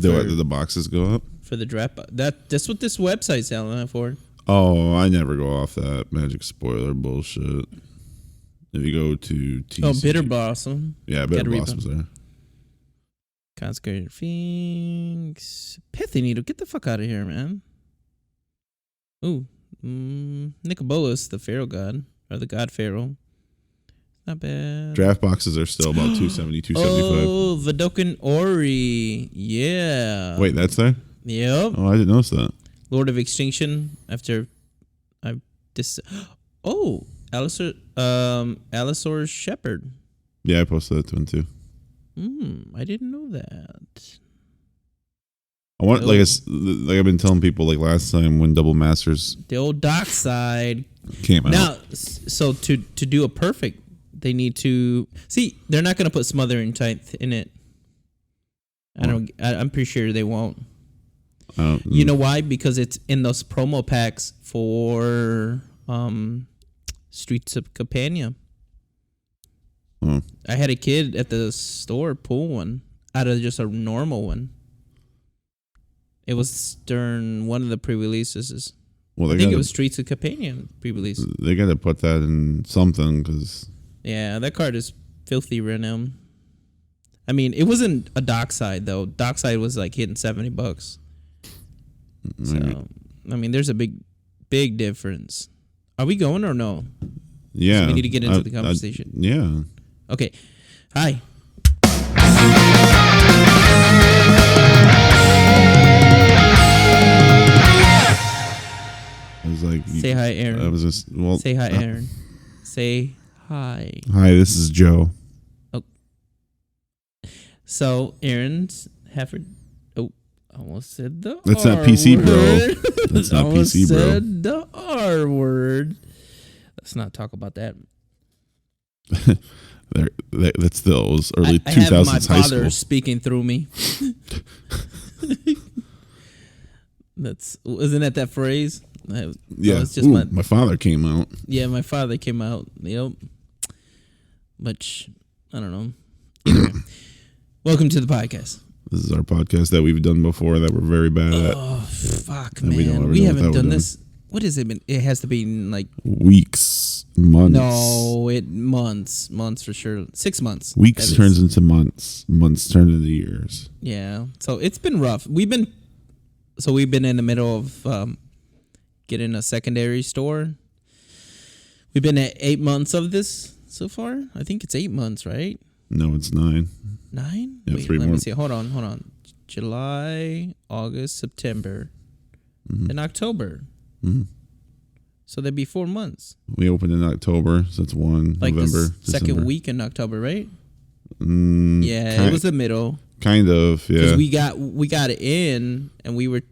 Did the boxes go up? For the draft. That's what this website's selling it for. Oh, I never go off that magic spoiler bullshit. If you go to TCG. Oh, Bitter Blossom. Yeah, Bitter Blossom's there. Consecrated Sphinx. Pithy Needle. Get the fuck out of here, man. Ooh. Nicobolus, the Pharaoh god. Or the god Pharaoh. Not bad. Draft boxes are still about $270, $275. Oh, Vidokan Ori. Yeah. Wait, that's there? Yep. Oh, I didn't notice that. Lord of Extinction. After Oh, Alisaur's Shepherd. Yeah, I posted that one too. I didn't know that. I want like I've been telling people like last time when Double Masters, the old Darkside came out. Now, so to do a perfect, they need to see. They're not going to put Smothering Tithe in it. I'm pretty sure they won't. You know why? Because it's in those promo packs for Streets of Campania. I had a kid at the store pull one out of just a normal one. It was during one of the pre-releases. Well, I think it was Streets of Campania pre-release. They got to put that in something because... Yeah, that card is filthy right now. I mean, it wasn't a Darkside, though. Darkside was like hitting $70. So, I mean, there's a big difference. Are we going or no? Yeah. So we need to get into the conversation. Yeah. Okay. Hi. I was like, say hi, Aaron. I was just say hi, Aaron. Say hi. Hi, this is Joe. Oh. So Aaron's Hafford. Oh, almost said the That's R not PC, word. bro. That's not PC, bro. Said the R word. Let's not talk about that. That's those early 2000s I have my high father school. speaking through me. Isn't that phrase? Yeah. Just my father came out. Yeah, my father came out. Yep. Which I don't know. Either way. Welcome to the podcast. This is our podcast that we've done before that we're very bad at. Oh fuck, and man! We haven't done this. What has it been? It has to be like weeks, months. No, months for sure. 6 months. Weeks turns into months. Months turn into years. Yeah. So it's been rough. We've been in the middle of getting a secondary store. We've been at 8 months of this so far. I think it's 8 months, right? No, it's 9. 9? Yeah, wait, 3 more. Let me see. Hold on. July, August, September, and October. Mm-hmm. So that'd be 4 months. We opened in October, so that's like November, the second week in October, right? Yeah, it was the middle. Kind of, yeah. Because we got it in, and we were.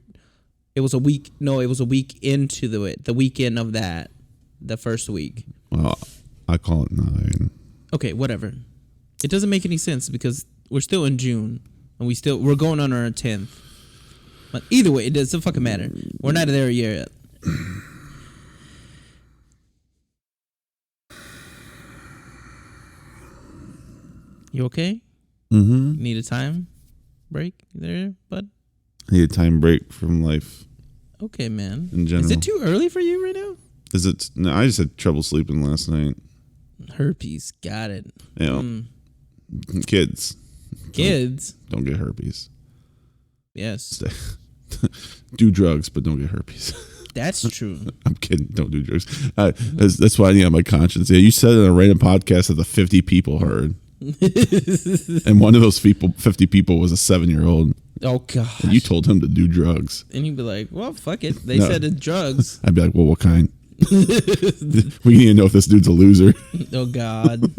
It was a week. No, it was a week into the weekend of that, the first week. Well, I call it 9. Okay, whatever. It doesn't make any sense because we're still in June, and we're going on our 10th. But either way, it doesn't fucking matter. We're not there yet. You okay? Mm-hmm. Need a time break there, bud? I need a time break from life. Okay, man. In general. Is it too early for you right now? Is it? No, I just had trouble sleeping last night. Herpes. Got it. Yeah. Kids. Don't get herpes. Yes. Do drugs, but don't get herpes. That's true. I'm kidding. Don't do drugs. That's why I need on my conscience. Yeah, you said it on a random podcast that the 50 people heard. And one of those 50 people was a 7-year-old. Oh, God. And you told him to do drugs. And he'd be like, well, fuck it. They said it's drugs. I'd be like, well, what kind? We need to know if this dude's a loser. Oh, God.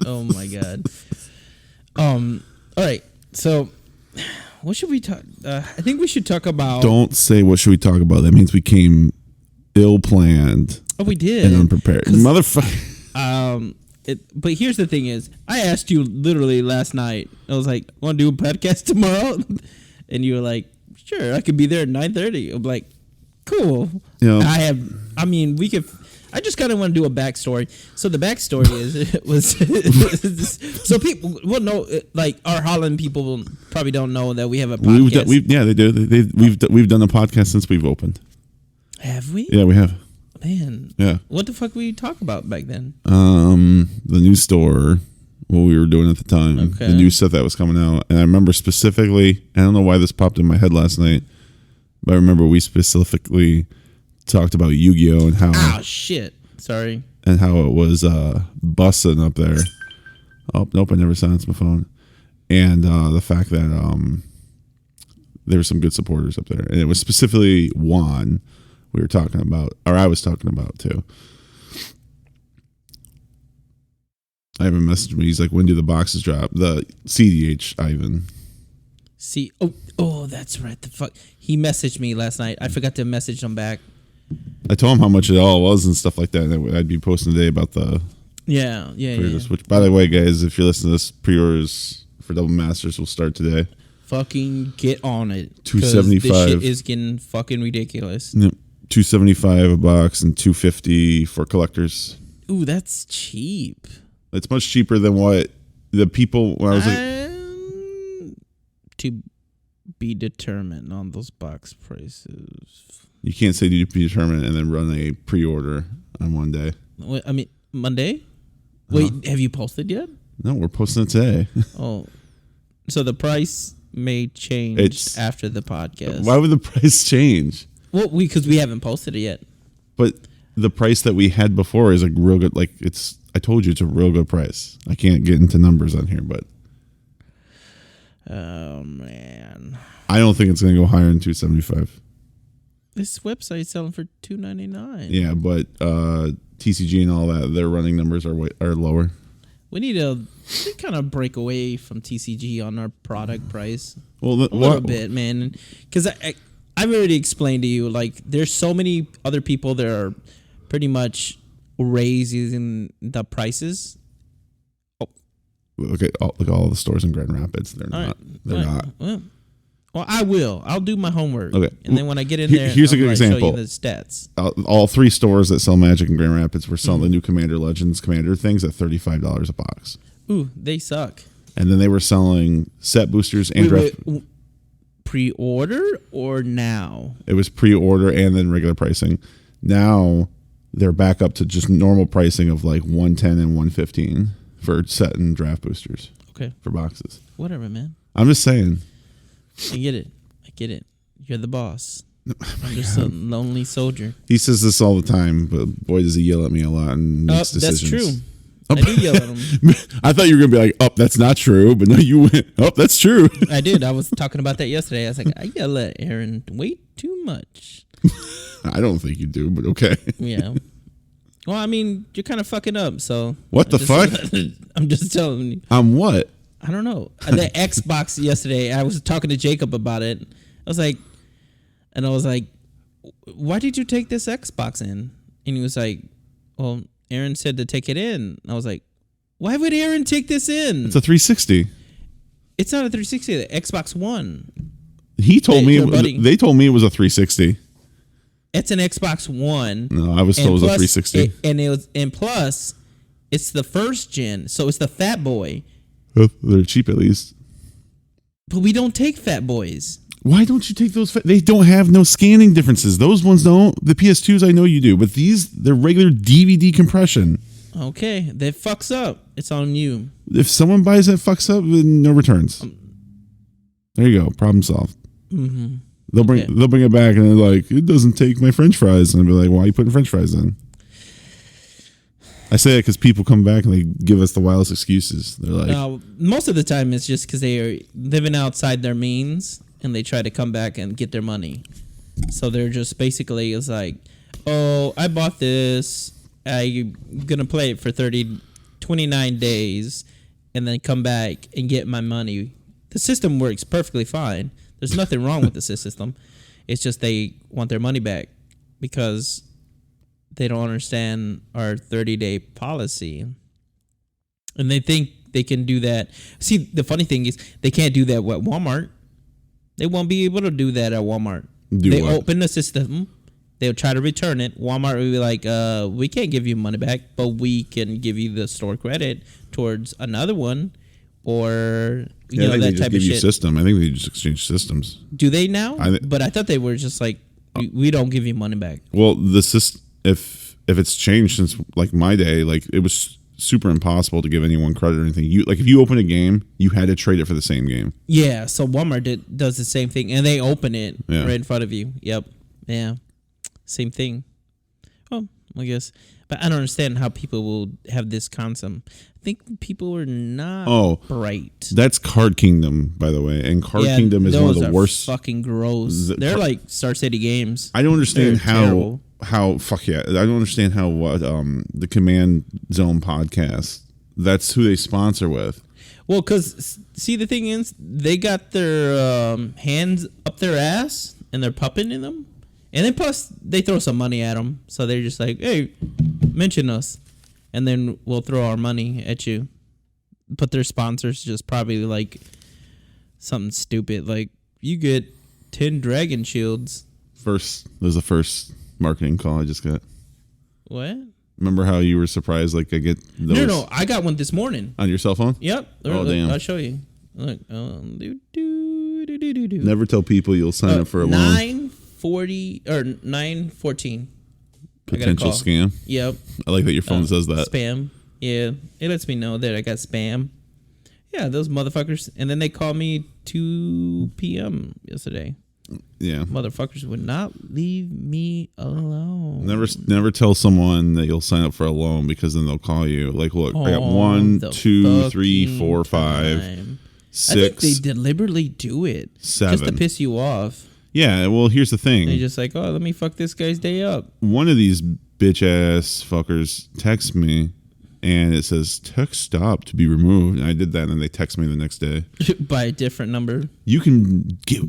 Oh, my God. All right. So, what should we talk? I think we should talk about. Don't say what should we talk about. That means we came ill-planned. Oh, we did. And unprepared. Motherfucker. But here's the thing is, I asked you literally last night. I was like, want to do a podcast tomorrow? And you were like, sure, I could be there at 9:30. I'm like, cool. Yeah. we could. I just kind of want to do a backstory. So the backstory was so people will know, like our Holland people probably don't know that we have a podcast. They do. We've done a podcast since we've opened. Have we? Yeah, we have. Man. Yeah. What the fuck were you talking about back then? The new store, what we were doing at the time, Okay. the new stuff that was coming out, and I remember specifically. I don't know why this popped in my head last night, but I remember we specifically talked about YuGiOh and how. Oh shit! Sorry. And how it was busting up there. Oh nope, I never silenced my phone. And the fact that there were some good supporters up there, and it was specifically Juan we were talking about, or I was talking about too. Ivan messaged me. He's like, "When do the boxes drop?" The CDH Ivan. Oh, that's right. The fuck. He messaged me last night. I forgot to message him back. I told him how much it all was and stuff like that. And I'd be posting today about the yeah. Which, by the way, guys, if you're listening to this, pre-orders for Double Masters will start today. Fucking get on it. $275. This shit is getting fucking ridiculous. Yep. $275 a box and $250 for collectors. Ooh, that's cheap. It's much cheaper than what the people when I was to be determined on those box prices. You can't say to be determined and then run a pre-order on one day. Wait, I mean Monday. Wait, have you posted yet? No, we're posting it today. Oh, so the price may change after the podcast. Why would the price change? Well, because we haven't posted it yet. But the price that we had before is a real good. Like I told you, it's a real good price. I can't get into numbers on here, but oh man, I don't think it's going to go higher than $275. This website's selling for $299. Yeah, but TCG and all that, their running numbers are lower. We need to kind of break away from TCG on our product price. Well, a little bit, man, because I've already explained to you, like, there's so many other people that are pretty much raising the prices. Look at all the stores in Grand Rapids. They're not. They're not. Well, I will. I'll do my homework. Okay. And then when I get in there, here's a good example. Show you the stats. All three stores that sell Magic in Grand Rapids were selling the new Commander Legends Commander things at $35 a box. Ooh, they suck. And then they were selling set boosters and draft. Pre-order or now? It was pre-order and then regular pricing. Now they're back up to just normal pricing of like $110 and $115 for set and draft boosters. Okay. For boxes. Whatever, man. I'm just saying. I get it. You're the boss. I'm just a lonely soldier. He says this all the time, but boy, does he yell at me a lot and makes decisions. That's true. I do yell at him. I thought you were going to be like, that's not true. But no, you went, that's true. I did. I was talking about that yesterday. I was like, I yell at Aaron way too much. I don't think you do, but okay. Yeah. Well, I mean, you're kind of fucking up, so. What the fuck? I'm just telling you. I'm what? I don't know. The Xbox yesterday, I was talking to Jacob about it. I was like, why did you take this Xbox in? And he was like, well, Aaron said to take it in. I was like, why would Aaron take this in? It's a 360. It's not a 360. The Xbox One. He told me they told me it was a 360. It's an Xbox One. No, I was told it was a 360. And plus, it's the first gen, so it's the Fat Boy. They're cheap at least. But we don't take Fat Boys. Why don't you take those? They don't have no scanning differences. Those ones don't. The PS2s, I know you do, but they're regular DVD compression. Okay, that fucks up. It's on you. If someone buys it, fucks up, then no returns. There you go. Problem solved. Mm-hmm. They'll bring it back and they're like, it doesn't take my French fries, and I'll be like, why are you putting French fries in? I say it because people come back and they give us the wildest excuses. They're like, most of the time it's just because they are living outside their means and they try to come back and get their money. So they're just basically, it's like, oh, I bought this. I'm going to play it for 29 days and then come back and get my money. The system works perfectly fine. There's nothing wrong with the system. It's just they want their money back because they don't understand our 30-day policy. And they think they can do that. See, the funny thing is they can't do that at Walmart. They won't be able to do that at Walmart. They open the system. They'll try to return it. Walmart will be like, we can't give you money back, but we can give you the store credit towards another one, or Yeah, I think that they just type give of you shit. system. I think they just exchange systems. Do they now? I thi- But I thought they were just like, we don't give you money back. Well, if it's changed since like my day, like it was super impossible to give anyone credit or anything. You like if you open a game, you had to trade it for the same game. Yeah, so Walmart does the same thing, and they open it Yeah. right in front of you. Yep. Yeah. Same thing. Well, I guess. But I don't understand how people will have this concept. I think people are not bright. That's Card Kingdom, by the way. And Card Kingdom is one of the worst. Fucking gross. They're like Star City games. I don't understand They're how fuck yeah. I don't understand how the Command Zone podcast. That's who they sponsor with. Well, because see, the thing is, they got their hands up their ass and they're pupping in them, and then plus they throw some money at them, so they're just like, "Hey, mention us," and then we'll throw our money at you. But their sponsors just probably like something stupid, like you get 10 dragon shields. There's the first marketing call I just got. What? Remember how you were surprised? Like I get those No, I got one this morning. on your cell phone. Yep. Oh damn! I'll show you. Look. Never tell people you'll sign up for a loan. 940 or 914. Potential scam. Yep. I like that your phone says that. Spam. Yeah. It lets me know that I got spam. Yeah, those motherfuckers. And then they called me 2 p.m. yesterday. Yeah. Motherfuckers would not leave me alone. Never tell someone that you'll sign up for a loan, because then they'll call you. Like, look, I got 1, 2, 3, 4, 5, 6. I think they deliberately do it 7. just to piss you off. Yeah, well, here's the thing. They're just like, oh, let me fuck this guy's day up. One of these bitch ass fuckers texts me, and it says text stop to be removed. And I did that, and then they text me the next day. By a different number. You can get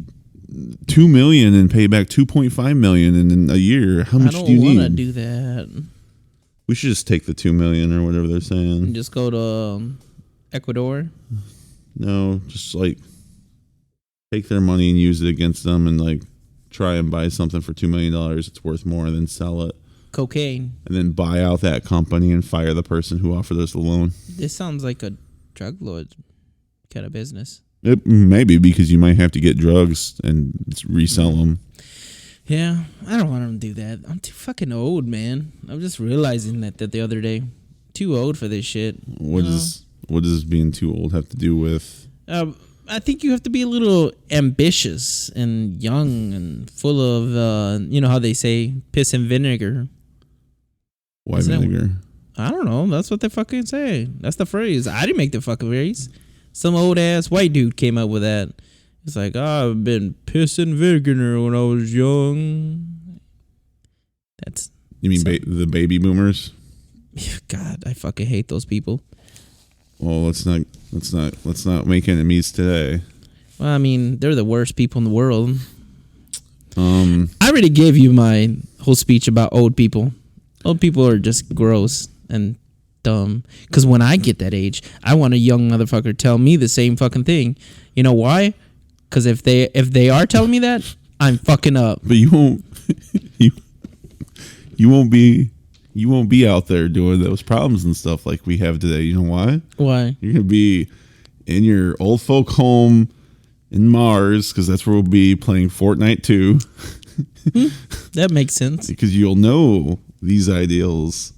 $2 million and pay back $2.5 million in a year. How much do you need? I don't want to do that. We should just take the $2 million or whatever they're saying. And just go to Ecuador. No, just like take their money and use it against them, and like try and buy something for $2 million. It's worth more, and then sell it. Cocaine. And then buy out that company and fire the person who offered us the loan. This sounds like a drug lord kind of business. Maybe, because you might have to get drugs and resell them. Yeah, I don't want to do that. I'm too fucking old, man. I'm just realizing that the other day. Too old for this shit. What does being too old have to do with? I think you have to be a little ambitious and young and full of, you know how they say, piss and vinegar. Why vinegar? I don't know. That's what they fucking say. That's the phrase. I didn't make the fucking phrase. Some old ass white dude came up with that. It's like, oh, I've been pissing vinegar when I was young. That's. You mean the baby boomers? God, I fucking hate those people. Well, let's not make enemies today. Well, I mean, they're the worst people in the world. I already gave you my whole speech about old people. Old people are just gross and dumb. Because when I get that age, I want a young motherfucker tell me the same fucking thing. You know why? Because if they are telling me that, I'm fucking up. But you won't. you won't be out there doing those problems and stuff like we have today. You know why? Why? You're gonna be in your old folk home in Mars, because that's where we'll be playing Fortnite 2. That makes sense. Because you'll know these ideals,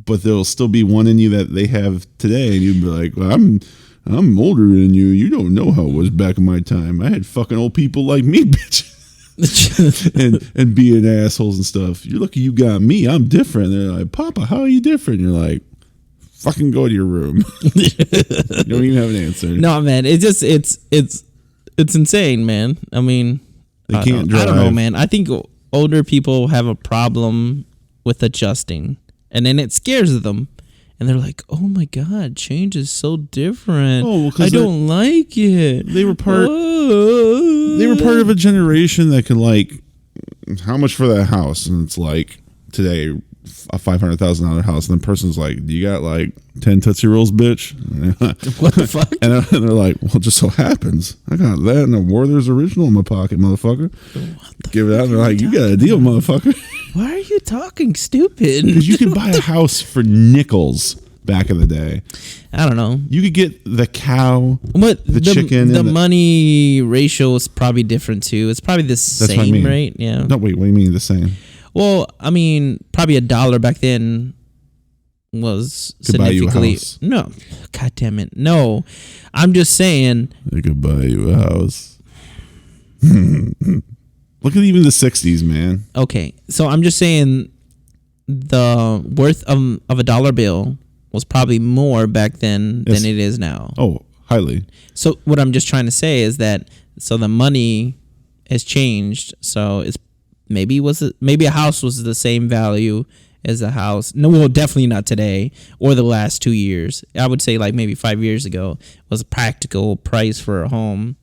but there'll still be one in you that they have today, and you'd be like, well, I'm older than you. You don't know how it was back in my time. I had fucking old people like me, bitch. and being assholes and stuff. You're lucky you got me. I'm different. They're like, Papa, how are you different? And you're like, fucking go to your room. You don't even have an answer. No, man. It's insane, man. I mean, they can't drive. I don't know, man. I think older people have a problem with adjusting, and then it scares them. And they're like, "Oh my God, change is so different. I don't like it." They were part of a generation that can, like, how much for that house? And it's like today, a $500,000 house, and the person's like, "Do you got like 10 Tootsie Rolls, bitch?" What the fuck? And they're like, "Well, it just so happens I got that and a Werther's original in my pocket, motherfucker." Give it out. And they're like, "You got a deal, motherfucker." Why are you talking stupid? Because you could buy a house for nickels back in the day. I don't know. You could get the cow, But the chicken, the and money ratio is probably different too. It's probably the what I same, mean. right? Yeah. No, wait. What do you mean the same? Well, I mean, probably $1 back then was Could buy you a significantly. house. No, God damn it, no. I'm just saying. They could buy you a house. Look at even the 60s, man. Okay, so I'm just saying the worth of a dollar bill was probably more back then Yes. than it is now. Oh, highly. So what I'm just trying to say is that the money has changed. So it's maybe a house was the same value as a house. No, well, definitely not today or the last 2 years. I would say like maybe 5 years ago was a practical price for a home.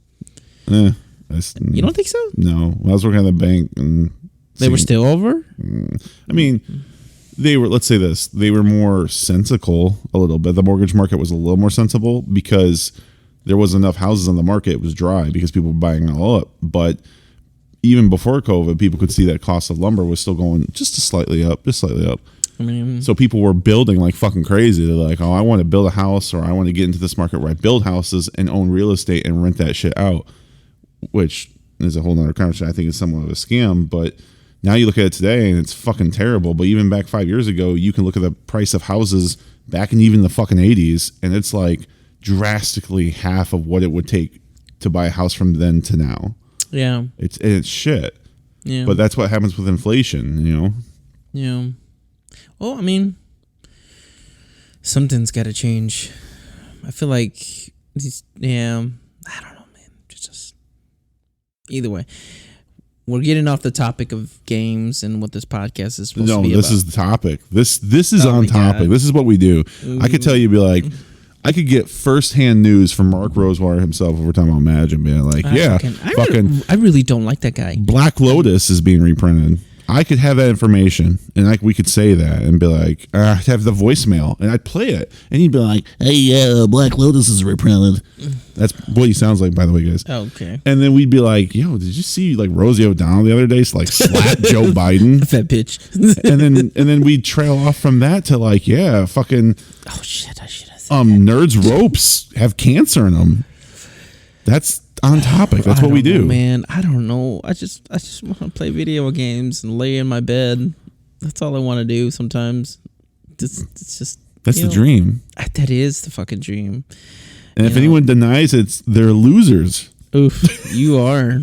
You don't think so? No. When I was working at the bank and They were still over? I mean, they were, let's say this, they were more sensible a little bit. The mortgage market was a little more sensible because there wasn't enough houses on the market. It was dry because people were buying it all up. But even before COVID, people could see that cost of lumber was still going just slightly up. I mean, So people were building like fucking crazy. They're like, oh, I want to build a house, or I want to get into this market where I build houses and own real estate and rent that shit out, which is a whole nother conversation. I think it's somewhat of a scam, but now you look at it today and it's fucking terrible. But even back 5 years ago, you can look at the price of houses back in even the fucking 80s, and it's like drastically half of what it would take to buy a house from then to now. yeah. It's shit. Yeah. But that's what happens with inflation, you know? Yeah. Well, I mean, something's got to change. I feel like I don't know, man. Just either way, we're getting off the topic of games and what this podcast is supposed to be about. No, this is the topic. This is on topic. God. This is what we do. I could tell you, be like, I could get firsthand news from Mark Rosewater himself over time on Madge and being like, I really don't like that guy. Black Lotus is being reprinted. I could have that information, and we could say that and be like, I'd have the voicemail, and I'd play it, and he'd be like, hey, yeah, Black Lotus is reprinted. That's what he sounds like, by the way, guys. Okay. And then we'd be like, yo, did you see like Rosie O'Donnell the other day like slap Joe Biden? Fat bitch. and then we'd trail off from that to like, yeah, fucking Oh shit! I should have said. nerds ropes have cancer in them. That's on topic. That's what we do, man. I don't know. I just want to play video games and lay in my bed. That's all I want to do sometimes. It's just that's the dream. That is the fucking dream. And if anyone denies it, they're losers. Oof, you are.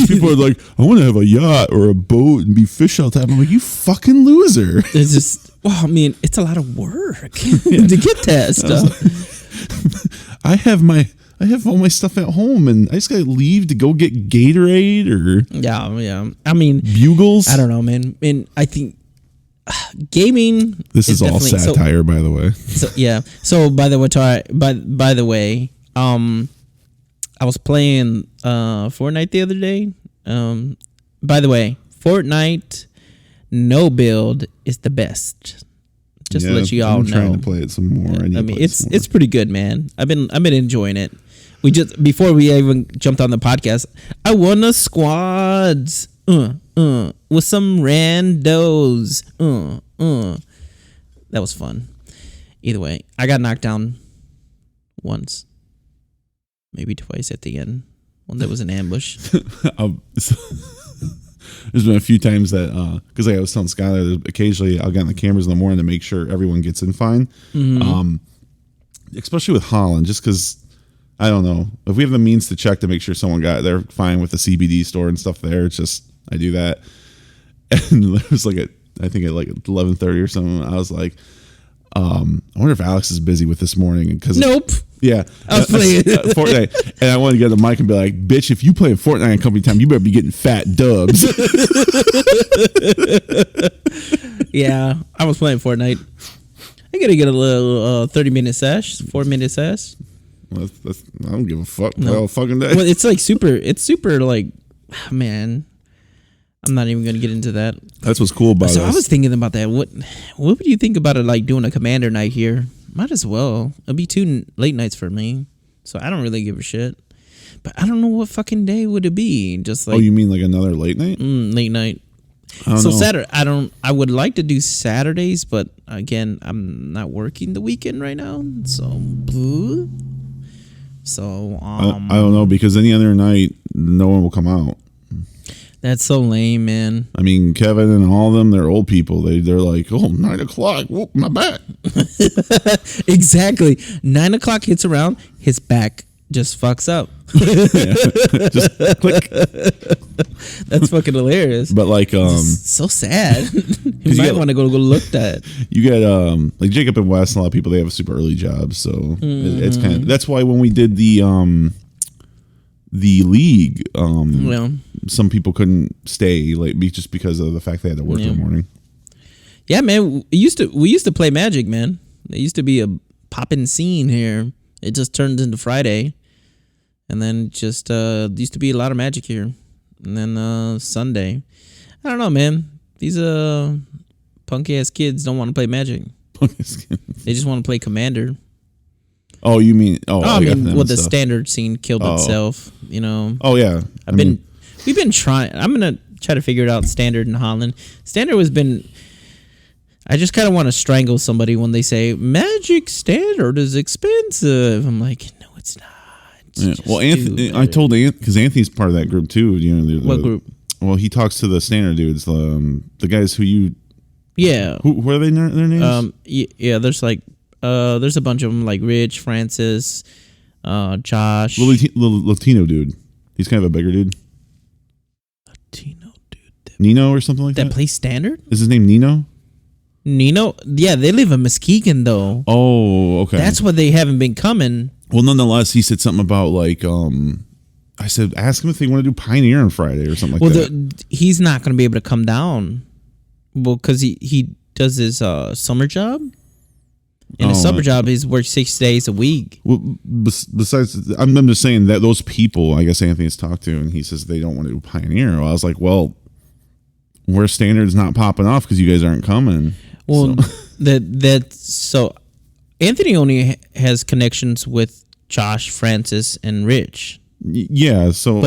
People are like, I want to have a yacht or a boat and be fish all the time. I'm like, you fucking loser. It's just, well, I mean, it's a lot of work to get that stuff. I have all my stuff at home, and I just gotta leave to go get Gatorade or Yeah. I mean, Bugles. I don't know, man. And I think gaming. This is all satire, by the way. So yeah. So by the way, I was playing Fortnite the other day. By the way, Fortnite no build is the best. Just to let you all know. I'm trying to play it some more. I mean, it's pretty good, man. I've been enjoying it. We just before we even jumped on the podcast, I won a squads with some randos. That was fun. Either way, I got knocked down once, maybe twice at the end when there was an ambush. There's been a few times that because I was telling Skylar, occasionally I'll get on the cameras in the morning to make sure everyone gets in fine. Mm-hmm. Especially with Holland, just because I don't know if we have the means to check to make sure someone got there fine with the CBD store and stuff there. It's just I do that, and it was like I think at like 11:30 or something. I was like, I wonder if Alex is busy with this morning because nope. Yeah, I was playing Fortnite, and I wanted to get on the mic and be like, "Bitch, if you playing Fortnite in company time, you better be getting fat dubs." Yeah, I was playing Fortnite. I gotta get a little 30-minute sesh, 4-minute sesh. Well, I don't give a fuck. No. All fucking day. Well, it's like super. It's super like, man. I'm not even gonna get into that. That's what's cool about it. So I was thinking about that. What would you think about it? Like doing a commander night here? Might as well. It'll be 2 late nights for me, so I don't really give a shit. But I don't know what fucking day would it be. Just like, oh, you mean like another late night? Late night. I don't So know. Saturday, I would like to do Saturdays, but again, I'm not working the weekend right now. So, I don't know, because any other night, no one will come out. that's so lame, man. I mean, Kevin and all of them, they're old people. They're like, 9 o'clock. Whoop, my back. Exactly. 9 o'clock hits around, his back just fucks up. Just click. That's fucking hilarious. But like, So sad. You might get- want to go look at. you get like Jacob and Wes, and a lot of people, they have a super early job, so it's kind of, that's why when we did the league, Well, some people couldn't stay late just because of the fact they had to work in the morning. yeah, man. We used to play Magic, man. There used to be a poppin' scene here. It just turned into Friday, and then just used to be a lot of Magic here, and then Sunday. I don't know, man. These punk ass kids don't want to play Magic. They just want to play Commander. Oh, you mean? I yeah, mean, them well, the stuff. standard scene killed itself. You know. Oh yeah, We've been trying. I'm gonna try to figure it out. Standard in Holland. Standard has been. I just kind of want to strangle somebody when they say Magic Standard is expensive. I'm like, no, it's not. Yeah. Just Well, do Anthony, I better. told Anthony, because Anthony's part of that group too. You know, What group? Well, he talks to the standard dudes, the guys who you. Yeah. Who are they? Their names? Yeah. There's like, there's a bunch of them like Rich, Francis, Josh. Little Latino dude. He's kind of a bigger dude. Latino dude. Nino or something like that. That plays Standard. Is his name Nino? Nino. Yeah, they live in Muskegon though. Oh, okay. That's why they haven't been coming. Well, nonetheless, he said something about like I said, ask him if they want to do Pioneer on Friday or something like that. He's not going to be able to come down. Well, because he does his summer job. And his summer job is work 6 days a week. Well, besides, I'm just saying that those people, I guess Anthony has talked to, and he says they don't want to do Pioneer. Well, I was like, well, where Standard's not popping off because you guys aren't coming. Well, so Anthony only has connections with Josh, Francis, and Rich. Yeah, so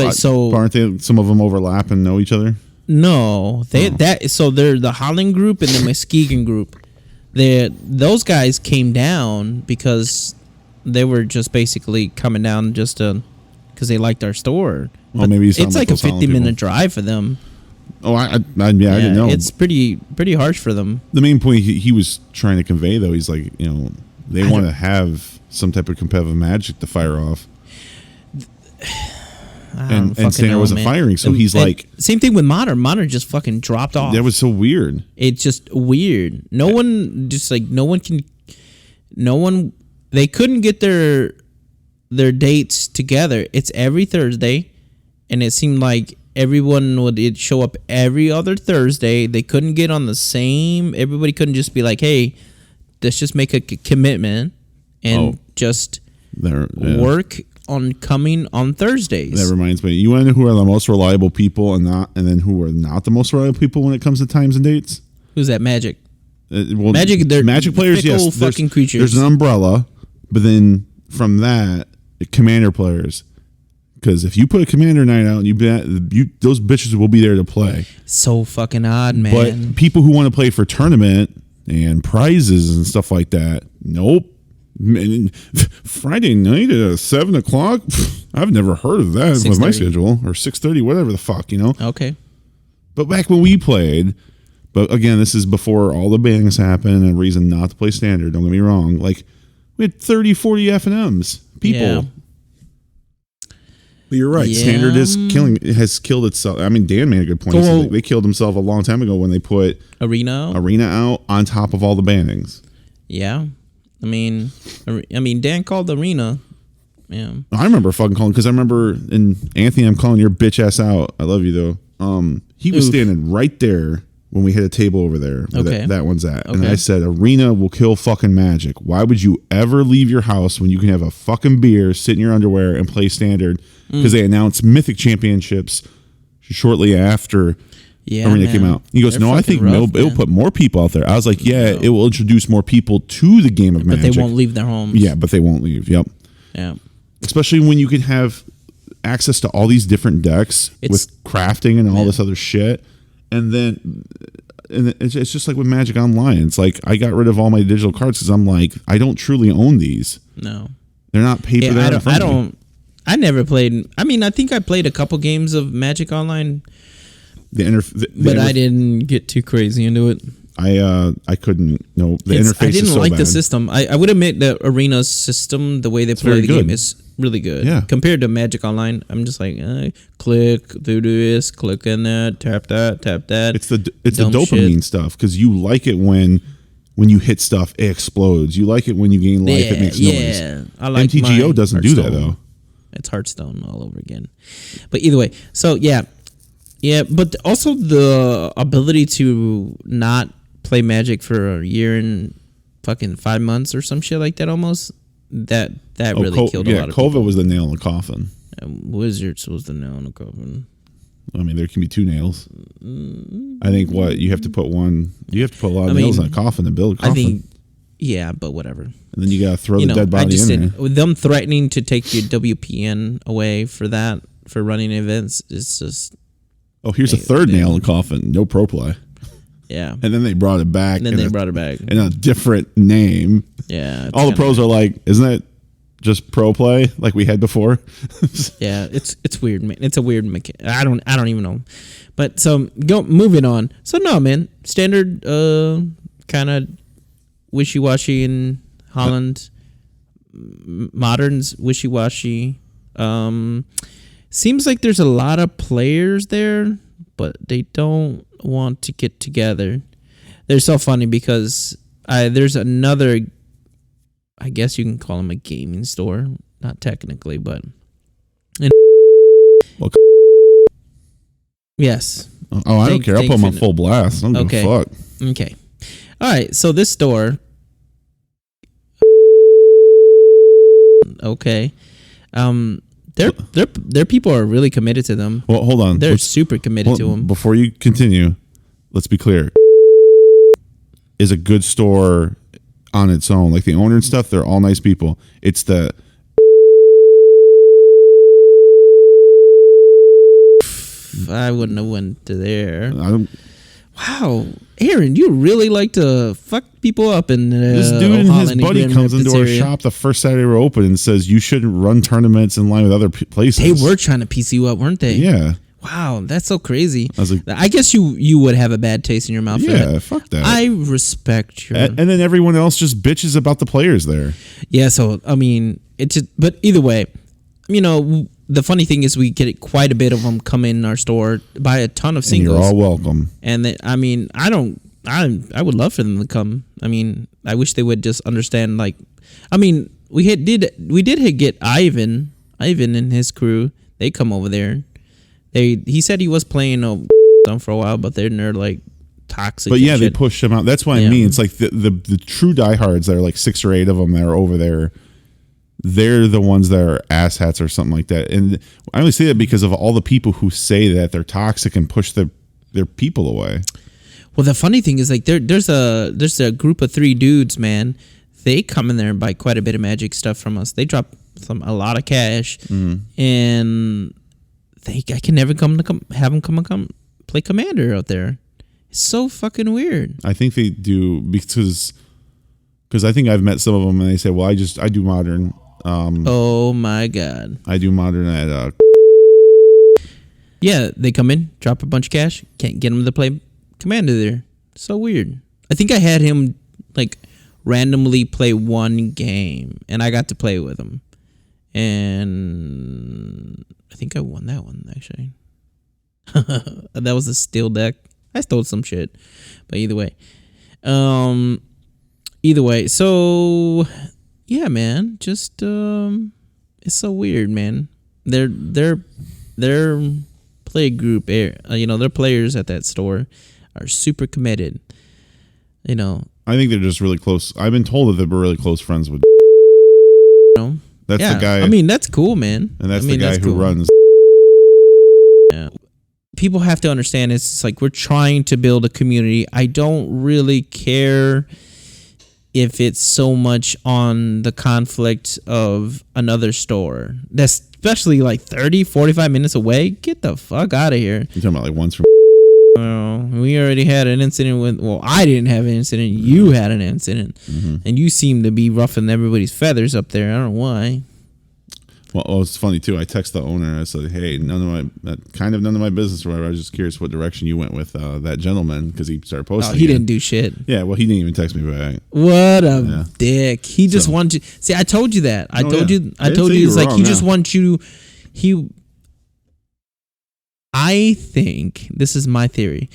aren't they, some of them overlap and know each other? No, they're the Holland group and the Muskegon group. Those guys came down because they were just basically coming down just because they liked our store. Well, maybe it's like a 50-minute drive for them. Oh, I didn't know. It's pretty harsh for them. The main point he was trying to convey, though, he's like, they want to have some type of competitive Magic to fire off. And Standard wasn't firing, so he's like... Same thing with Modern. Modern just fucking dropped off. That was so weird. It's just weird. They couldn't get their dates together. It's every Thursday, and it seemed like everyone would show up every other Thursday. They couldn't get on the same... Everybody couldn't just be like, hey, let's just make a commitment and just work on coming on Thursdays. That reminds me. You want to know who are the most reliable people and then who are not the most reliable people when it comes to times and dates? Who's that? Magic. Well, They're Magic players, fickle yes. fucking creatures. There's an umbrella, but then from that, Commander players. Because if you put a Commander night out, those bitches will be there to play. So fucking odd, man. But people who want to play for tournament and prizes and stuff like that, nope. Friday night at 7 o'clock? I've never heard of that with my schedule. Or 6:30, whatever the fuck, Okay. But back when we played, but again, this is before all the bannings happened and a reason not to play Standard, don't get me wrong. Like, we had 30, 40 F&Ms. People. Yeah. But you're right. Yeah. Standard has killed itself. I mean, Dan made a good point. Cool. They killed themselves a long time ago when they put Arena out on top of all the bannings. Yeah. I mean, Dan called Arena. Yeah. I remember fucking calling, because I remember, and Anthony, I'm calling your bitch ass out. I love you though. He was standing right there when we hit a table over there where that one's at. And I said, Arena will kill fucking Magic. Why would you ever leave your house when you can have a fucking beer, sit in your underwear, and play Standard? Because they announced Mythic Championships shortly after Arena came out. He goes, I think it'll put more people out there. I was like, it will introduce more people to the game of Magic. But they won't leave their homes. Yeah, but they won't leave. Yep. Yeah. Especially when you can have access to all these different decks with crafting and all this other shit. And then it's just like with Magic Online. It's like I got rid of all my digital cards because I'm like, I don't truly own these. No. They're not paper. Yeah, I never played. I mean, I think I played a couple games of Magic Online. But I didn't get too crazy into it. I couldn't. No, the interface. I didn't like the system. I would admit the Arena system, the way they play the game, is really good. Yeah. Compared to Magic Online, I'm just like, click, do this, click in that, tap that. It's the dopamine stuff because you like it when you hit stuff, it explodes. You like it when you gain life, it makes noise. Yeah, I like MTGO doesn't do that though. It's Hearthstone all over again. But either way, so yeah, but also the ability to not play Magic for a year and fucking 5 months or some shit like that almost. That really killed a lot of people. COVID was the nail in the coffin. Wizards was the nail in the coffin. I mean, there can be two nails. I think you have to put one. You have to put a lot of nails in a coffin to build a coffin. I think, yeah, but whatever. And then you gotta throw the dead body in there. With them threatening to take your WPN away for running events, it's just. Oh, here's a third nail in the coffin. No pro play. Yeah. And then they brought it back. And then they brought it back. And a different name. Yeah. All the pros are like, isn't it just pro play like we had before? Yeah, it's weird, man. It's a weird mechanic. I don't even know. But so moving on. So no, man. Standard kind of wishy-washy in Holland. Modern's wishy-washy. Seems like there's a lot of players there, but they don't want to get together. They're so funny because there's another, I guess you can call them a gaming store, not technically, but yes. Oh, I don't care. I'll put them on full blast. I don't give a fuck. Okay. All right. So this store. Okay. Their people are really committed to them. Well, hold on. They're super committed to them. Before you continue, let's be clear. Is a good store on its own. Like the owner and stuff, they're all nice people. It's the I wouldn't have went to there. Wow, Aaron, you really like to fuck people up in this dude and his buddy comes into our shop the first Saturday we're open and says you shouldn't run tournaments in line with other places. They were trying to piece you up, weren't they? Yeah. Wow, that's so crazy. I was like, I guess you would have a bad taste in your mouth. Yeah, for that. Fuck that. I respect your. And then everyone else just bitches about the players there. Yeah, so I mean, but either way, the funny thing is we get quite a bit of them come in our store, buy a ton of singles. And you're all welcome. And I would love for them to come. I mean, I wish they would just understand. Like, I mean, we did get Ivan and his crew. They come over there. He said he was playing for a while, but they're like toxic. But yeah, they push them out. That's what I mean. It's like the true diehards. There are like 6 or 8 of them that are over there. They're the ones that are asshats or something like that. And I only say that because of all the people who say that they're toxic and push their people away. Well, the funny thing is, like, there's a group of 3 dudes, man. They come in there and buy quite a bit of Magic stuff from us. They drop a lot of cash, and I can never have them come play Commander out there. It's so fucking weird. I think they do because I think I've met some of them and they say, well, I do Modern. Oh my God. I do Modern at yeah, they come in, drop a bunch of cash, can't get them to play Commander there. So weird. I think I had him like randomly play one game and I got to play with him. And I think I won that one actually. That was a steel deck. I stole some shit. But either way. So yeah, man, just it's so weird, man. Their play group, their players at that store are super committed. I think they're just really close. I've been told that they were really close friends with. That's the guy. I mean, that's cool, man. And that's the guy who runs. Yeah. People have to understand it's like we're trying to build a community. I don't really care if it's so much on the conflict of another store. That's especially like 30, 45 minutes away. Get the fuck out of here. You're talking about like ones from We already had an incident with. Well, I didn't have an incident. You had an incident, and you seem to be ruffling everybody's feathers up there. I don't know why. Well, it's funny too. I text the owner. I said, "Hey, none of my business or whatever. I was just curious what direction you went with that gentleman because he started posting. Oh, he didn't do shit. Yeah, well, he didn't even text me back. What a dick! He just wants you. See, I told you that. I told you. It's like he just wants you. I think this is my theory.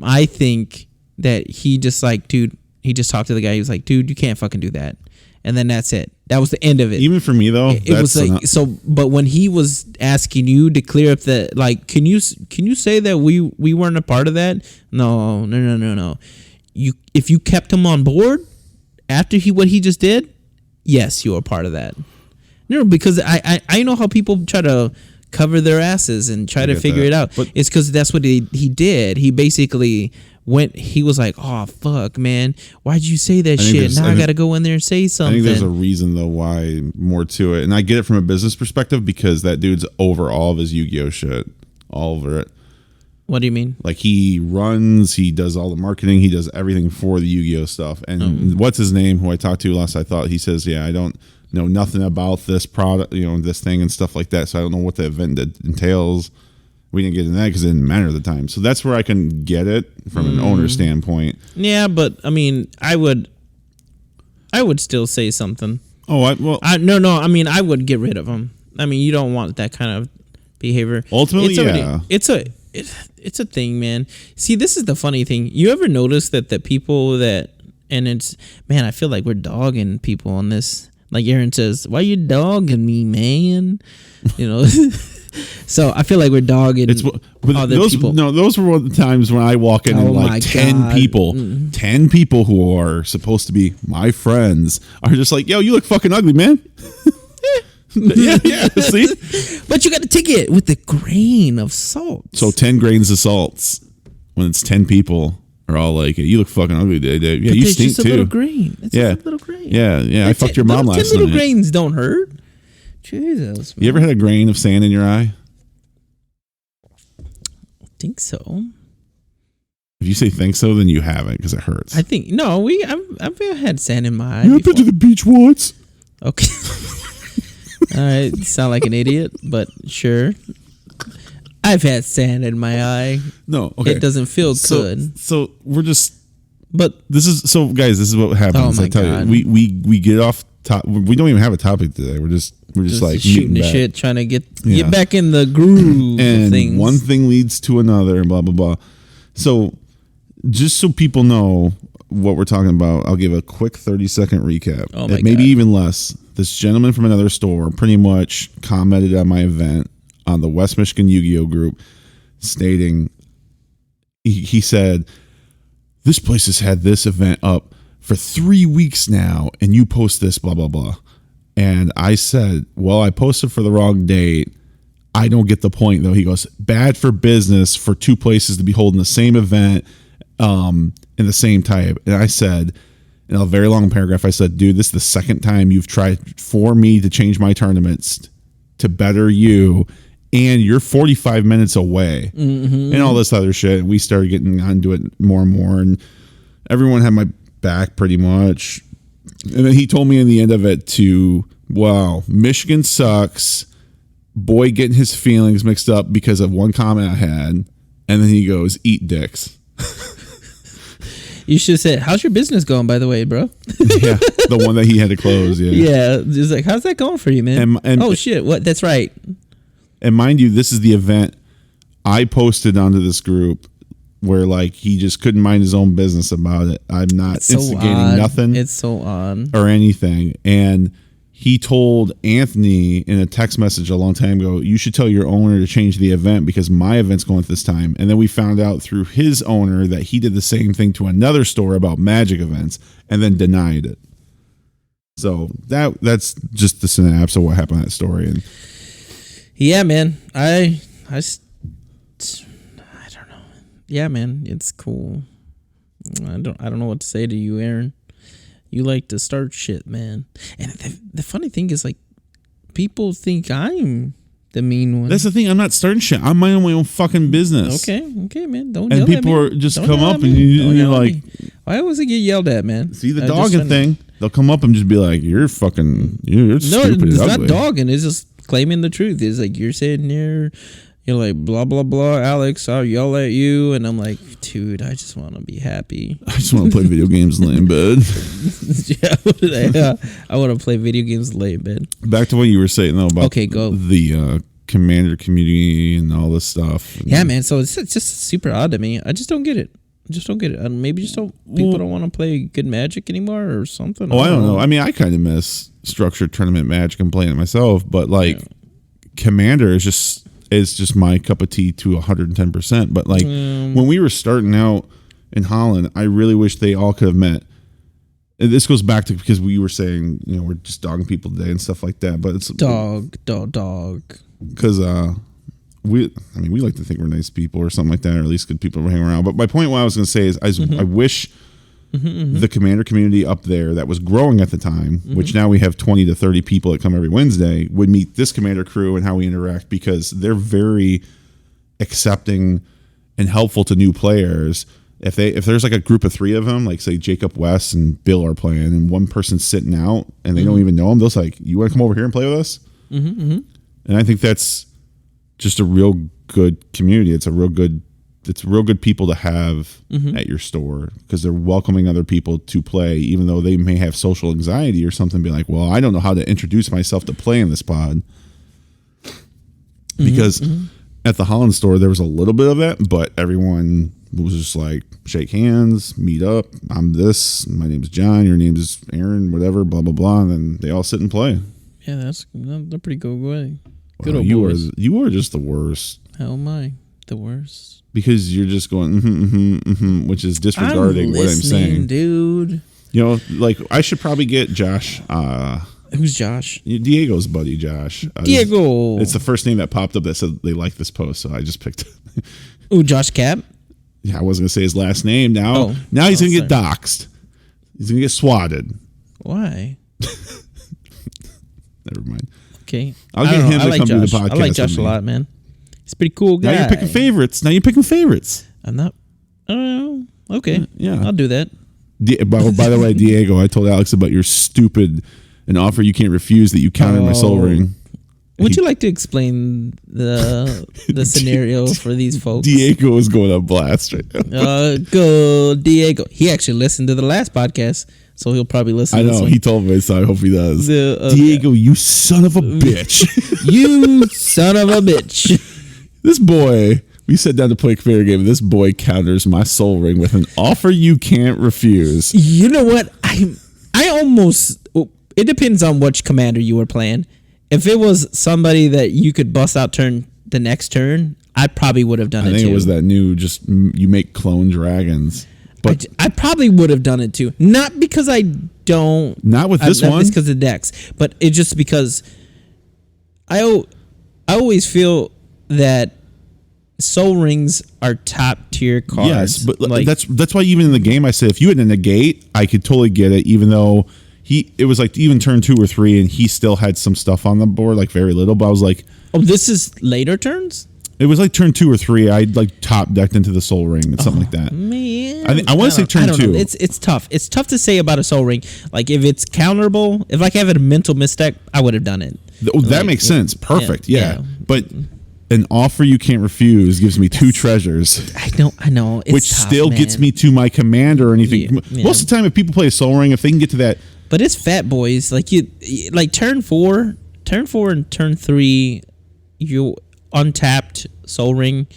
I think that he just like, dude. He just talked to the guy. He was like, dude, you can't fucking do that. And then that's it. That was the end of it. Even for me though, it was like so. But when he was asking you to clear up the like, can you say that we weren't a part of that? No. If you kept him on board after what he just did, yes, you were part of that. No, because I know how people try to cover their asses and try to figure it out. But it's because that's what he did. He basically he was like, oh fuck, man, why'd you say that shit? Now I gotta go in there and say something. I think there's a reason though why more to it, and I get it from a business perspective because that dude's over all of his YuGiOh shit, all over it. What do you mean? Like he does all the marketing, he does everything for the YuGiOh stuff. And what's his name? Who I talked to last, I thought he says, yeah, I don't know nothing about this product, this thing and stuff like that. So I don't know what the event entails. We didn't get into that because it didn't matter at the time. So that's where I can get it from an owner standpoint. Yeah, but I mean, I would still say something. Oh, I mean, I would get rid of him. I mean, you don't want that kind of behavior. Ultimately, it's a thing, man. See, this is the funny thing. You ever notice that the people that, and it's, man, I feel like we're dogging people on this. Like Aaron says, why you dogging me, man? So I feel like we're dogging other people. No, those were the times when I walk in and like 10 people, 10 people who are supposed to be my friends are just like, yo, you look fucking ugly, man. yeah, see? But you got to take it with a grain of salt. So 10 grains of salts when it's 10 people are all like, hey, you look fucking ugly today, Dave. Yeah, but you stink just a too. Little grain. It's just a little grain. Yeah. I fucked your mom last night. 10 little grains don't hurt. Jesus, man. You ever had a grain of sand in your eye? I think so. If you say think so, then you haven't because it hurts. I think no. I've had sand in my eye. I've been to the beach once. Okay. All right, sound like an idiot, but sure. I've had sand in my eye. No, okay. It doesn't feel good. So we're just. But guys, this is what happens. I tell you, we get off top. We don't even have a topic today. We're just like shooting the shit, trying to get back in the groove and of things. One thing leads to another, and blah blah blah. So, just so people know what we're talking about, I'll give a quick 30-second recap. Oh my maybe God. even less. This gentleman from another store pretty much commented on my event on the West Michigan YuGiOh group, stating he said, "This place has had this event up for 3 weeks now, and you post this, blah, blah, blah." And I said, well, I posted for the wrong date. I don't get the point, though. He goes, bad for business for two places to be holding the same event in the same type. And I said, in a very long paragraph, I said, dude, this is the second time you've tried for me to change my tournaments to better you, and you're 45 minutes away, and all this other shit. And we started getting onto it more and more, and everyone had my back pretty much. And then he told me in the end of it wow, Michigan sucks. Boy getting his feelings mixed up because of one comment I had. And then he goes, eat dicks. You should have said, how's your business going, by the way, bro? Yeah, the one that he had to close, yeah. Yeah, just like, how's that going for you, man? And oh, shit, what? That's right. And mind you, this is the event I posted onto this group where like he just couldn't mind his own business about it. I'm not instigating nothing. It's so odd. Or anything. And he told Anthony in a text message a long time ago, you should tell your owner to change the event because my event's going at this time. And then we found out through his owner that he did the same thing to another store about magic events and then denied it. So that's just the synapse of what happened in that story. And yeah, man, I don't know. Yeah, man, it's cool. I don't know what to say to you, Aaron. You like to start shit, man. And the funny thing is, like, people think I'm The mean one. That's the thing. I'm not starting shit. I'm minding my own fucking business. Okay, man. Don't and yell people at me. are just Don't come yell up at and me. you're like, why always I get yelled at, man? see the I dogging just- thing. They'll come up and just be like, you're fucking, you're stupid and it's ugly. not dogging. It's just claiming the truth. It's like you're sitting here, you're like blah blah blah. Alex, I'll yell at you, and I'm like, dude, I just want to be happy. I just want to play video games and lay in bed. I want to play video games late in bed. Back to what you were saying though about Go. the commander community and all this stuff. Yeah, man. So it's just super odd to me. I just don't get it. Maybe just don't. People don't want to play good Magic anymore or something. Oh, I don't know. I mean, I kind of miss structured tournament Magic and playing it myself, but like Commander is just my cup of tea to 110%. But like when we were starting out in Holland, I really wish they all could have met. And this goes back to because we were saying, we're just dogging people today and stuff like that. But it's dog. Because we like to think we're nice people or something like that, or at least good people to hang around. But my point, what I was going to say is, I wish the Commander community up there that was growing at the time, which now we have 20 to 30 people that come every Wednesday, would meet this Commander crew and how we interact, because they're very accepting and helpful to new players. If there's like a group of 3 of them, like say Jacob West and Bill are playing, and one person's sitting out and they don't even know him, they'll say, like, you want to come over here and play with us? And I think that's just a real good community. It's real good people to have at your store, because they're welcoming other people to play, even though they may have social anxiety or something. Be like, well, I don't know how to introduce myself to play in this pod, because at the Holland store there was a little bit of that, but everyone was just like, shake hands, meet up. I'm this. My name's John. Your name is Aaron. Whatever. Blah blah blah. And then they all sit and play. Yeah, they're pretty good way. Good Well, old boys. you are just the worst. How am I the worst? Because you're just going, which is disregarding what I'm saying, dude. Like I should probably get Josh. Who's Josh? Diego's buddy, Josh. Diego. It's the first name that popped up that said they like this post, so I just picked it. Ooh, Josh Cap. Yeah, I wasn't gonna say his last name. Now he's gonna get doxxed. He's gonna get swatted. Why? Never mind. Okay, I'll get him to come Josh. to the podcast. I like Josh a lot, man. He's a pretty cool guy. Now you're picking favorites. I'm not. Okay. Yeah. I'll do that. By the way, Diego, I told Alex about your stupid an offer you can't refuse that you countered my soul ring. Would you like to explain the scenario for these folks? Diego is going on blast right now. Go Diego. He actually listened to the last podcast, so he'll probably listen. I to this know, one. he told me, so I hope he does. Diego, you son of a bitch. You son of a bitch. This boy, we sat down to play a fair game. This boy counters my soul ring with an offer you can't refuse. You know what? I almost. It depends on which commander you were playing. If it was somebody that you could bust out the next turn, I probably would have done it too. I think it was that new, just you make clone dragons. But I probably would have done it too. Not because I don't. Not with this one. It's because of decks. But it's just because I always feel that soul rings are top tier cards. Yes, but that's why even in the game I said if you had a negate, I could totally get it, even though it was like even turn 2 or 3 and he still had some stuff on the board, like very little, but I was like, oh, this is later turns? It was like turn 2 or 3. I like top decked into the soul ring and something like that. Man, I want to say turn 2. It's tough. It's tough to say about a soul ring. Like if it's counterable, if I have a mental misstep, I would have done it. That makes sense. Perfect. Yeah. But an offer you can't refuse gives me 2 treasures. I know. It's which tough, still gets me to my commander or anything. Yeah. Most of the time, if people play a soul ring, if they can get to that. But it's fat boys. Like turn 4 and turn 3, you untapped soul ring.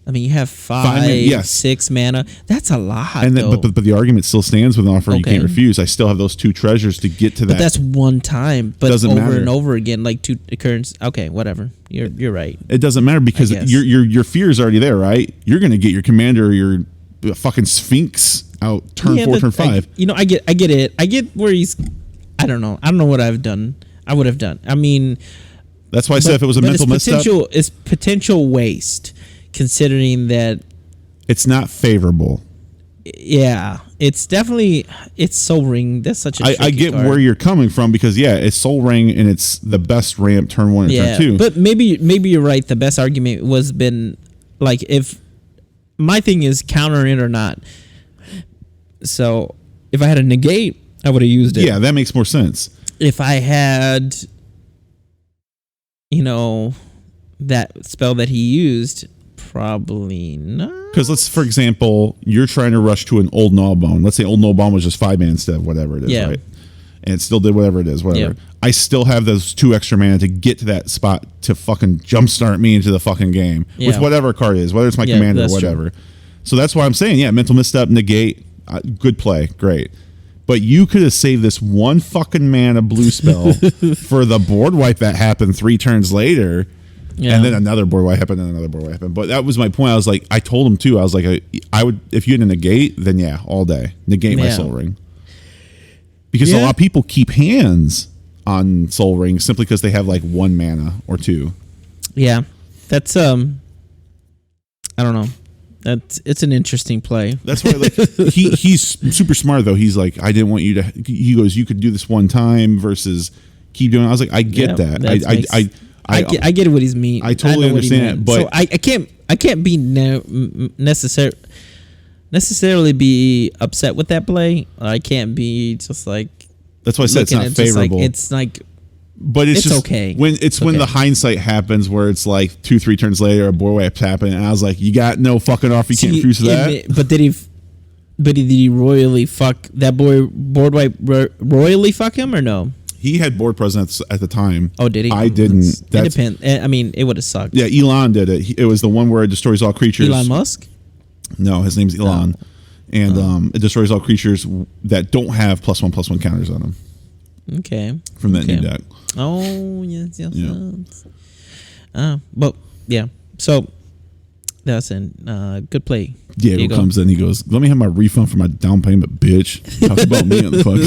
I mean, you have 6 mana. That's a lot. And then, but the argument still stands with an offer you can't refuse. I still have those 2 treasures to get to that. But that's one time. But doesn't over matter. and over again, like 2 occurrences. Okay, whatever. You're right. It doesn't matter because your fear is already there, right? You're going to get your commander or your fucking Sphinx out turn 4, turn 5. I get it. I get where he's. I don't know what I've done. I would have done. I mean, that's why I said if it was a mental misstep, it's potential waste, considering that it's not favorable. Yeah, it's definitely Soul Ring. That's such a I get card. where you're coming from because it's Soul Ring and it's the best ramp turn 1 and turn 2. But maybe you're right. The best argument was been like if my thing is counter it or not. So if I had a negate, I would have used it. Yeah, that makes more sense. If I had, that spell that he used, probably not. Because for example, you're trying to rush to an Old Gnawbone. Let's say Old Gnawbone was just 5 mana instead of whatever it is, right? And it still did whatever it is, whatever. Yeah. I still have those 2 extra mana to get to that spot to fucking jumpstart me into the fucking game with whatever card it is, whether it's my commander or whatever. True. So that's why I'm saying, mental misstep, negate, good play, great. But you could have saved this 1 fucking mana blue spell for the board wipe that happened 3 turns later. Yeah. And then another board wipe happened, and another board wipe happened. But that was my point. I was like, I told him too. I was like, I would, if you had a negate, then all day. Negate my Soul Ring. Because a lot of people keep hands on Soul Ring simply because they have like 1 mana or 2. Yeah. That's, I don't know. It's an interesting play. That's why he's super smart though. He's like, I didn't want you to, he goes, you could do this 1 time versus keep doing it. I was like, I get that. I get what he's mean. I totally understand it, but so I can't be necessarily be upset with that play. I can't be just like. That's why I said it's not favorable. It's like, but it's just okay. When the hindsight happens, where it's like 2-3 turns later, a board wipe's happening, and I was like, you got no fucking offer. You can't refuse that. But did he royally fuck that board wipe? Royally fuck him or no? He had board presence at the time. Oh, did he? I didn't. It depends. I mean, it would have sucked. Yeah, Elon did it. It was the one where it destroys all creatures. Elon Musk? No, his name's Elon. Oh. And it destroys all creatures that don't have +1/+1 counters on them. Okay. From that new deck. Oh, yes. But, yeah. So, that's a good play. Diego comes in. He goes, "Let me have my refund for my down payment, bitch." Talks about me on the fuck.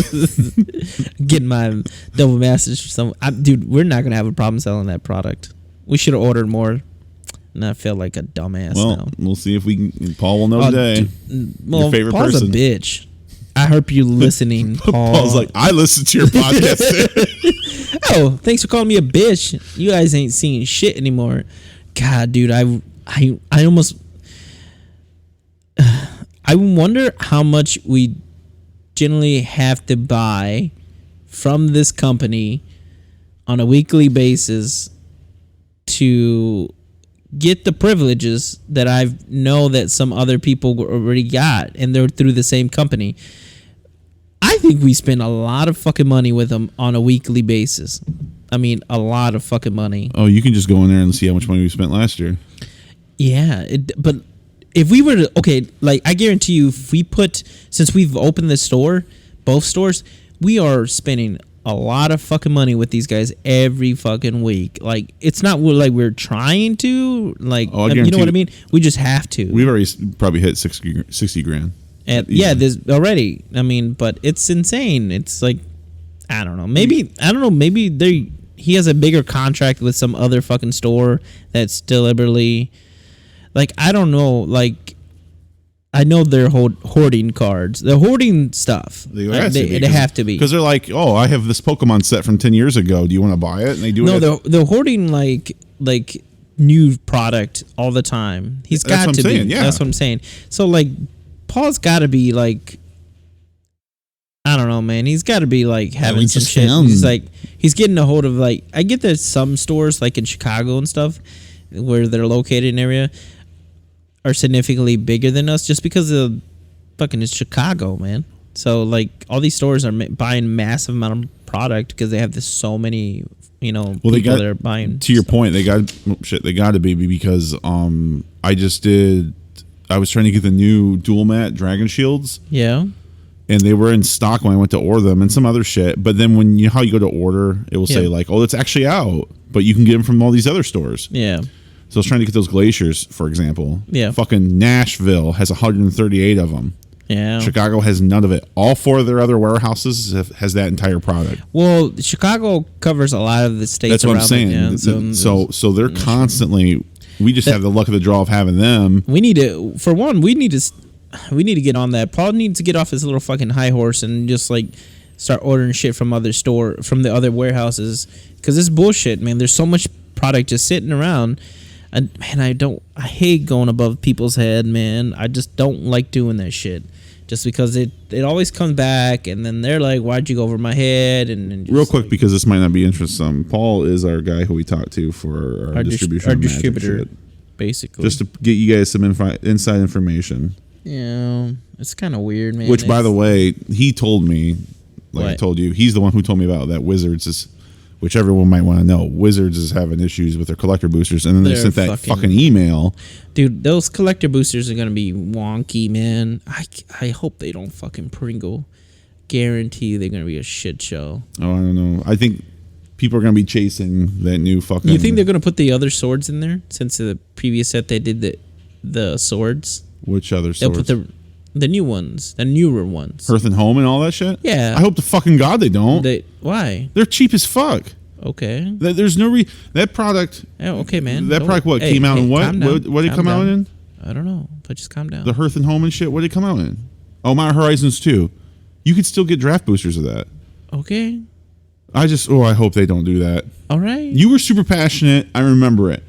Getting my double masters for some. Dude, we're not gonna have a problem selling that product. We should have ordered more. And I feel like a dumbass now. We'll see if we can. Paul will know today. Your favorite Paul's person. A bitch. I hope you're listening, Paul. Paul's like, I listen to your podcast. Oh, thanks for calling me a bitch. You guys ain't seeing shit anymore. God, dude, I almost. I wonder how much we generally have to buy from this company on a weekly basis to get the privileges that I know that some other people already got, and they're through the same company. I think we spend a lot of fucking money with them on a weekly basis. I mean, a lot of fucking money. Oh, you can just go in there and see how much money we spent last year. Yeah, but if we were to, I guarantee you, if we since we've opened the store, both stores, we are spending a lot of fucking money with these guys every fucking week. Like, it's not like we're trying to, like, you know what I mean? We just have to. We've already probably hit 60 grand. There's already, I mean, but it's insane. It's like, I don't know. Maybe he has a bigger contract with some other fucking store that's deliberately, like, I don't know, like, I know they're hoarding cards. They're hoarding stuff. They have to be. Because they're like, oh, I have this Pokemon set from 10 years ago. Do you want to buy it? And they do it. No, they're hoarding, like new product all the time. He's got to be. Yeah. That's what I'm saying. So, like, Paul's got to be, like, I don't know, man. He's got to be, like, having some shit. He's, like, he's getting a hold of, like, I get that some stores, like, in Chicago and stuff, where they're located in area, are significantly bigger than us just because of fucking it's Chicago, man. So, like, all these stores are buying massive amount of product because they have so many, people that are buying. To your point, they got to be because I was trying to get the new dual mat Dragon Shields. Yeah. And they were in stock when I went to order them and some other shit. But then when how you go to order, it will say like, oh, it's actually out. But you can get them from all these other stores. Yeah. So I was trying to get those glaciers, for example. Yeah. Fucking Nashville has 138 of them. Yeah. Chicago has none of it. All 4 of their other warehouses has that entire product. Well, Chicago covers a lot of the states. That's what I'm saying. So they're constantly. We just have the luck of the draw of having them. We need to. For one, we need to. we need to get on that. Paul needs to get off his little fucking high horse and just like start ordering shit from from the other warehouses, because it's bullshit, man. There's so much product just sitting around, and man, I hate going above people's head, man. I just don't like doing that shit, just because it always comes back, and then they're like, why'd you go over my head? And just real quick, like, because this might not be interesting, Paul is our guy who we talked to for our distribution, our of magic distributor, shit. basically, Just to get you guys some inside information. Yeah, it's kind of weird, man. Which, by the way, he told me, like What? I told you, he's the one who told me about that Wizards is, which everyone might want to know. Wizards is having issues with their collector boosters, and then they They're sent that fucking email. Dude, those collector boosters are gonna be wonky, man. I hope they don't fucking Pringle. Guarantee they're gonna be a shit show. Oh, I don't know. I think people are gonna be chasing that new fucking. You think they're gonna put the other swords in there? Since the previous set they did the swords. Which other They'll swords? put the new ones, the newer ones. Hearth and Home and all that shit? Yeah. I hope to fucking God they don't. Why? They're cheap as fuck. Okay. There's no that product. Oh, okay, man. That product came out in what? Calm down. What did it come out in? I don't know, but just calm down. The Hearth and Home and shit. What did it come out in? Oh, Modern Horizons 2. You could still get draft boosters of that. Okay. I hope they don't do that. All right. You were super passionate. I remember it.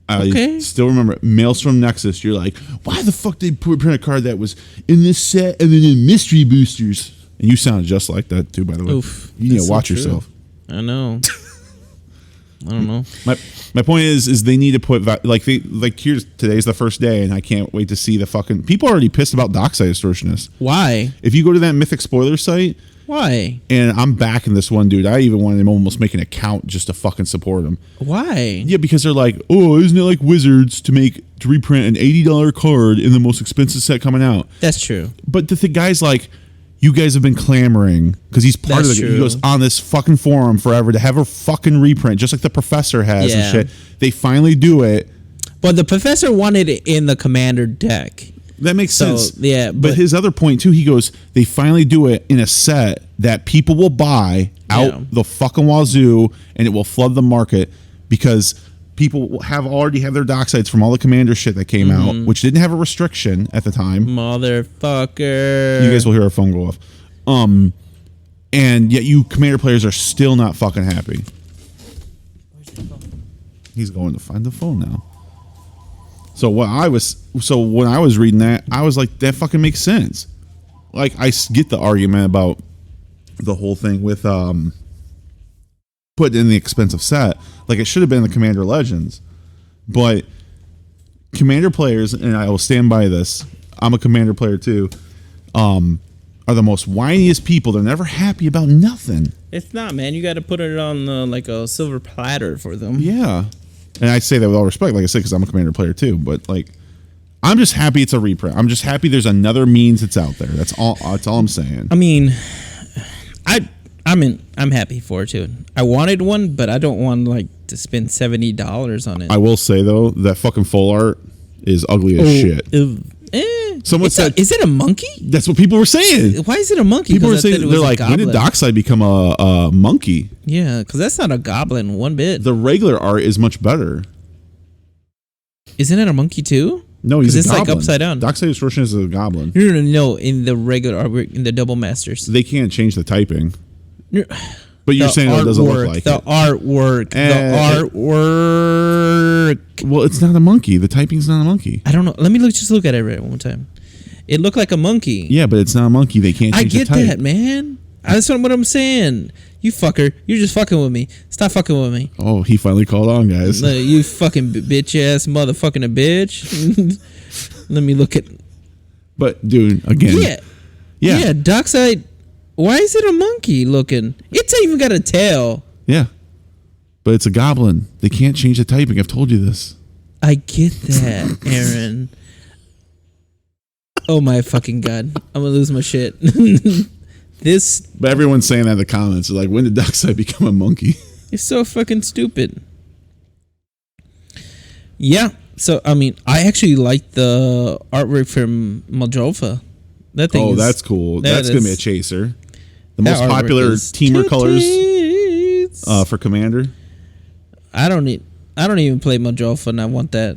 I still remember it. Mails from Nexus. You're like, why the fuck did they print a card that was in this set and then in mystery boosters? And you sound just like that too, by the way. Oof, you need to watch yourself. I know. I don't know. My point is they need to put here's today's the first day, and I can't wait to see the fucking people are already pissed about Darkside Distortionist. Why? If you go to that Mythic spoiler site. Why? And I'm backing this one dude. I even wanted him almost make an account just to fucking support him. Why? Yeah, because they're like, oh, isn't it like Wizards to reprint an $80 card in the most expensive set coming out? That's true. But the guy's like, you guys have been clamoring because he's part of the. He goes on this fucking forum forever to have a fucking reprint, just like the professor has and shit. They finally do it. But the professor wanted it in the commander deck. That makes sense. Yeah, but his other point too, he goes, they finally do it in a set that people will buy out the fucking wazoo, and it will flood the market because people already have their Darksides from all the commander shit that came out, which didn't have a restriction at the time. Motherfucker. You guys will hear our phone go off. And yet you commander players are still not fucking happy. Where's the phone? He's going to find the phone now. So when I was reading that, I was like, that fucking makes sense. Like, I get the argument about the whole thing with putting in the expensive set. Like, it should have been the Commander Legends. But Commander players, and I will stand by this, I'm a Commander player too, are the most whiniest people. They're never happy about nothing. It's not, man. You got to put it on like a silver platter for them. Yeah. And I say that with all respect, like I said, because I'm a Commander player too. But like, I'm just happy it's a reprint. I'm just happy there's another means that's out there. That's all I'm saying. I mean, I'm happy for it too. I wanted one, but I don't want like to spend $70 on it. I will say though, that fucking full art is ugly as shit. Someone said, "Is it a monkey?" That's what people were saying. Why is it a monkey? People were saying they're like, when did Darkside become a monkey? Yeah, because that's not a goblin one bit. The regular art is much better. Isn't it a monkey too? No, he's a goblin. It's like upside down. Darkside Distortion is a goblin. No. In the regular artwork, in the double masters, they can't change the typing. But you're saying it doesn't look like the artwork. The artwork. Well, it's not a monkey. The typing's not a monkey. I don't know. Let me just look at it right one more time. It looked like a monkey. Yeah, but it's not a monkey. They can't change the type. I get that, man. That's what I'm saying. You fucker. You're just fucking with me. Stop fucking with me. Oh, he finally called on, guys. You fucking bitch ass motherfucking a bitch. Let me look at. But, dude, again. Yeah, Darkside. Why is it a monkey looking? It's even got a tail. Yeah. But it's a goblin. They can't change the typing. I've told you this. I get that, Aaron. Oh my fucking God. I'm going to lose my shit. But everyone's saying that in the comments. They're like, when did Darkside become a monkey? It's so fucking stupid. Yeah. So, I mean, I actually like the artwork from Moldova. That's cool. That's going to be a chaser. The most popular teamer colors for Commander. I don't even play Moldova, and I want that.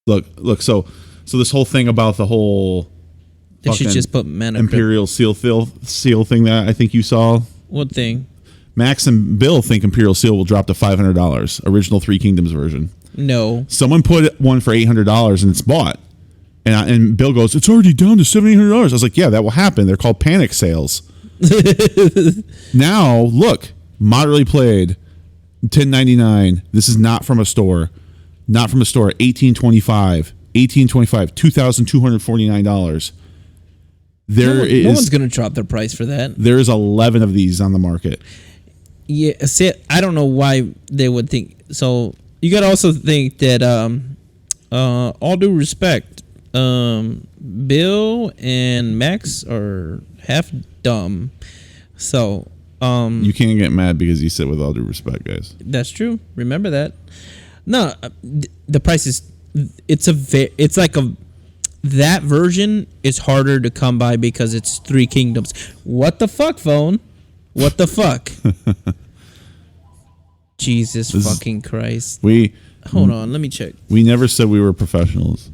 Look. So So this whole thing about the whole They should just put mana. Imperial seal thing that I think you saw. What thing? Max and Bill think Imperial Seal will drop to $500. Original Three Kingdoms version. No. Someone put one for $800 and it's bought. And Bill goes, it's already down to $700. I was like, yeah, that will happen. They're called panic sales. Now, look, moderately played, $10.99. This is not from a store. Not from a store. $18.25. $2,249. No one's going to drop their price for that. There's 11 of these on the market. Yeah, see, I don't know why they would think. So you got to also think that, all due respect, Bill and Max are half dumb. So you can't get mad because you sit with all due respect, guys. That's true. Remember that. No, the price is. It's like that version is harder to come by because it's Three Kingdoms. What the fuck, phone? What the fuck? Jesus fucking Christ. Hold on, let me check. We never said we were professionals.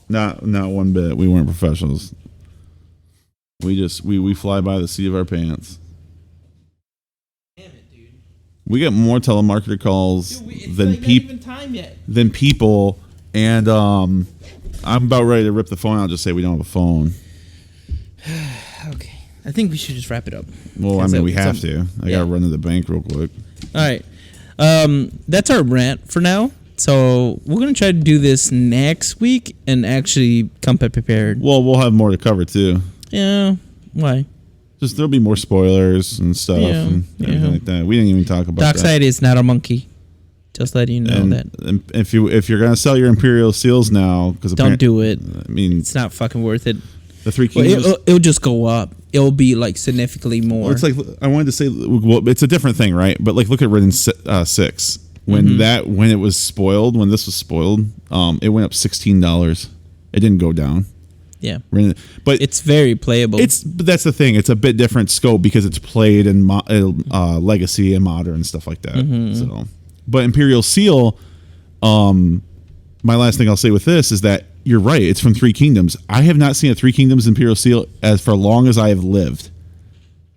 Not one bit. We weren't professionals. We fly by the seat of our pants. Damn it, dude. We get more telemarketer calls than people, and I'm about ready to rip the phone out and just say we don't have a phone. Okay. I think we should just wrap it up. Well, I mean, we have to. I gotta run to the bank real quick. All right. That's our rant for now. So we're gonna try to do this next week and actually come prepared. Well, we'll have more to cover too. Yeah. Why? Just there'll be more spoilers and stuff and everything like that. We didn't even talk about that. Darkside is not a monkey. Just letting you know that. And if you're gonna sell your Imperial Seals now, because don't do it. I mean, it's not fucking worth it. The Three Kingdoms. It'll just go up. It'll be like significantly more. Well, it's like I wanted to say. Well, it's a different thing, right? But like, look at Ridden 6 when when this was spoiled, it went up $16. It didn't go down. Yeah, but it's very playable. But that's the thing. It's a bit different scope because it's played in Legacy and Modern and stuff like that. So, but Imperial Seal. My last thing I'll say with this is that you're right. It's from Three Kingdoms. I have not seen a Three Kingdoms Imperial Seal for long as I have lived.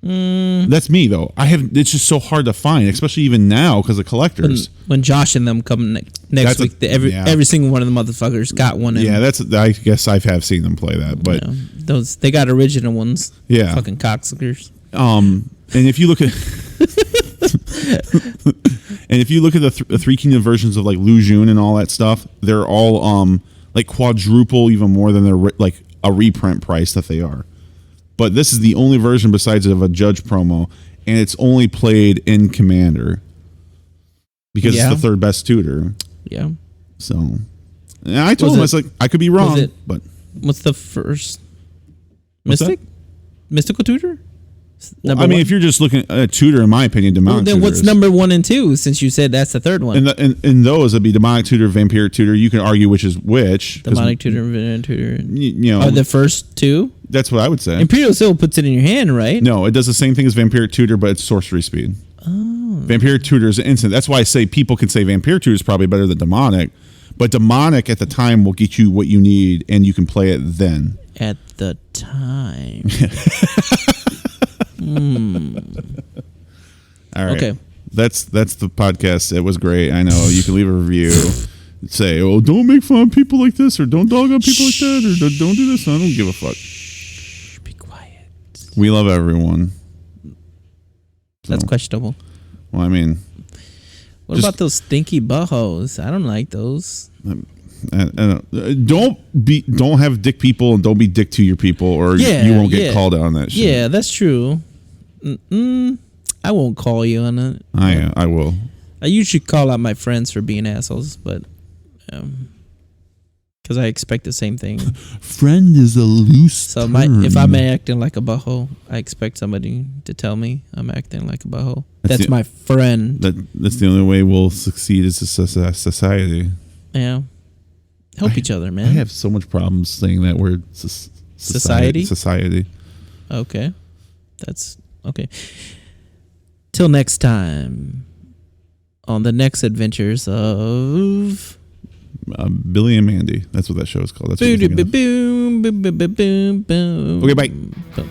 That's me though. It's just so hard to find, especially even now because of collectors. When Josh and them come next week, every single one of the motherfuckers got one. I guess I have seen them play that, but they got original ones. Yeah, fucking cocksuckers. And if you look at the Three Kingdom versions of like Lu Xun and all that stuff, they're all like quadruple even more than their like a reprint price that they are. But this is the only version besides of a Judge promo, and it's only played in Commander because it's the third best tutor. Yeah. So, and I told him I was like, I could be wrong, but what's the first mystical tutor? Well, I mean, if you're just looking at a tutor, in my opinion, demonic then what's number 1 and 2? Since you said that's the third one, in those it'd be demonic tutor, vampiric tutor. You can argue which is which. Demonic tutor and vampiric tutor. You know, are the first two? That's what I would say. Imperial Seal puts it in your hand, right? No, it does the same thing as vampiric tutor, but it's sorcery speed. Oh, vampiric tutor is instant. That's why I say people can say vampiric tutor is probably better than demonic, but demonic at the time will get you what you need, and you can play it then. At the time. All right. Okay. That's the podcast. It was great. I know you can leave a review. Say, oh, don't make fun of people like this, or don't dog on people like that, or don't do this. I don't give a fuck. Shh, be quiet. We love everyone. That's questionable. Well, I mean, what about those stinky buttholes? I don't like those. Don't have dick people, and don't be dick to your people, or you won't get called out on that shit. Yeah, that's true. I won't call you on it. I will. I usually call out my friends for being assholes, but because I expect the same thing. Friend is a loose term. If I'm acting like a butthole, I expect somebody to tell me I'm acting like a butthole. That's my friend. That's the only way we'll succeed as a society. Yeah. Help each other, man. I have so much problems saying that word. Society? Society. Okay. That's okay. Till next time on the next adventures of Billy and Mandy. That's what that show is called. That's what you're thinking of. Boom, boom, boom, boom, boom, boom. Okay, bye. Boom.